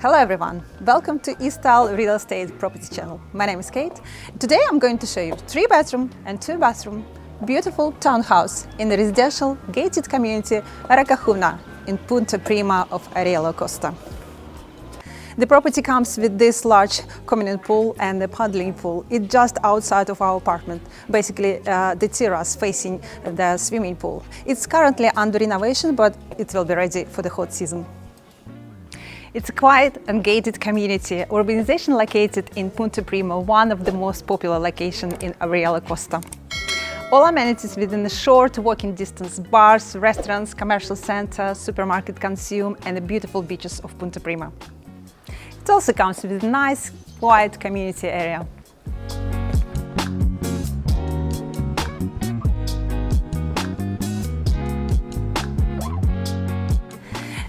Hello everyone, welcome to EStyle Real Estate Property Channel. My name is Kate. Today I'm going to show you 3-bedroom and 2-bathroom beautiful townhouse in the residential gated community Rocajuna in Punta Prima of Orihuela Costa. The property comes with this large communal pool and a paddling pool. It's just outside of our apartment, basically the terrace facing the swimming pool. It's currently under renovation, but it will be ready for the hot season. It's a quiet and gated community, urbanization located in Punta Prima, one of the most popular locations in Orihuela Costa. All amenities within a short walking distance: bars, restaurants, commercial center, supermarket consume, and the beautiful beaches of Punta Prima. It also comes with a nice, quiet community area.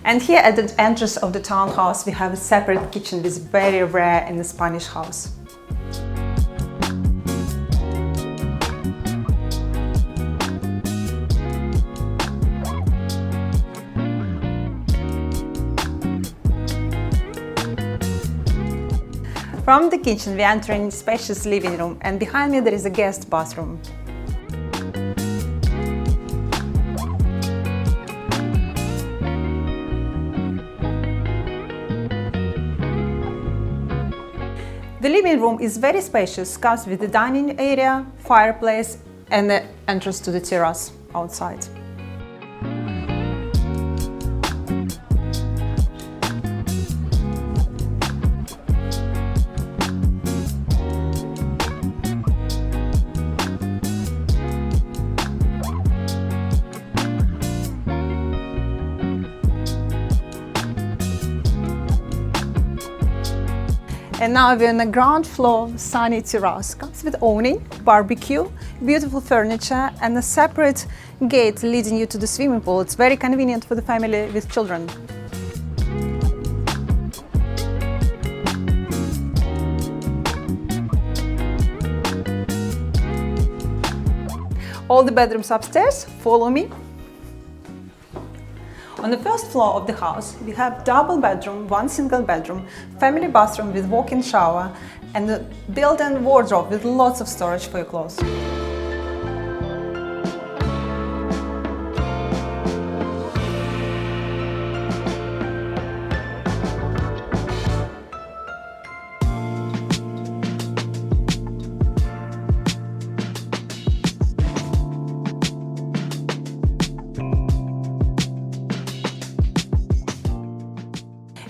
And here at the entrance of the townhouse we have a separate kitchen, which is very rare in the Spanish house. From the kitchen we enter in spacious living room, and behind me there is a guest bathroom. The living room is very spacious, comes with the dining area, fireplace, and the entrance to the terrace outside. And now we're on the ground floor, sunny terrace. Comes with awning, barbecue, beautiful furniture, and a separate gate leading you to the swimming pool. It's very convenient for the family with children. All the bedrooms upstairs, follow me. On the first floor of the house, we have double bedroom, one single bedroom, family bathroom with walk-in shower, and a built-in wardrobe with lots of storage for your clothes.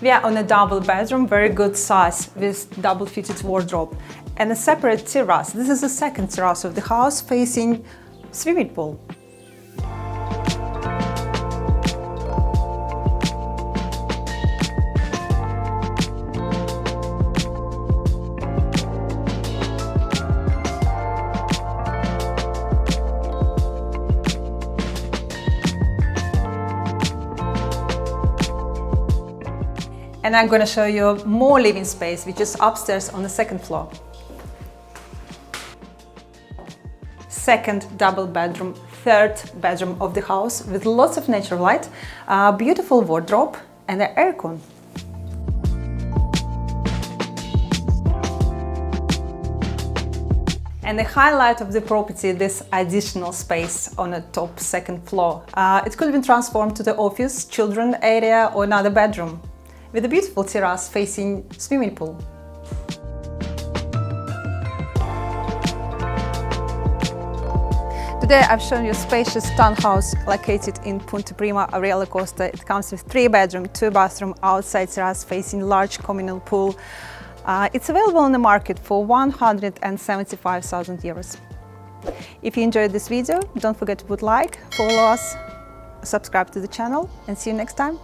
We are on a double bedroom, very good size, with double fitted wardrobe and a separate terrace. This is the second terrace of the house facing swimming pool. And I'm going to show you more living space, which is upstairs on the second floor. Second double bedroom, third bedroom of the house with lots of natural light, beautiful wardrobe and an aircon. And the highlight of the property, this additional space on the top second floor. It could be transformed to the office, children area or another bedroom, with a beautiful terrace facing swimming pool. Today I've shown you a spacious townhouse located in Punta Prima, Orihuela Costa. It comes with 3-bedroom, 2-bathroom, outside terrace facing large communal pool. It's available on the market for 175,000 euros. If you enjoyed this video, don't forget to put like, follow us, subscribe to the channel, and see you next time.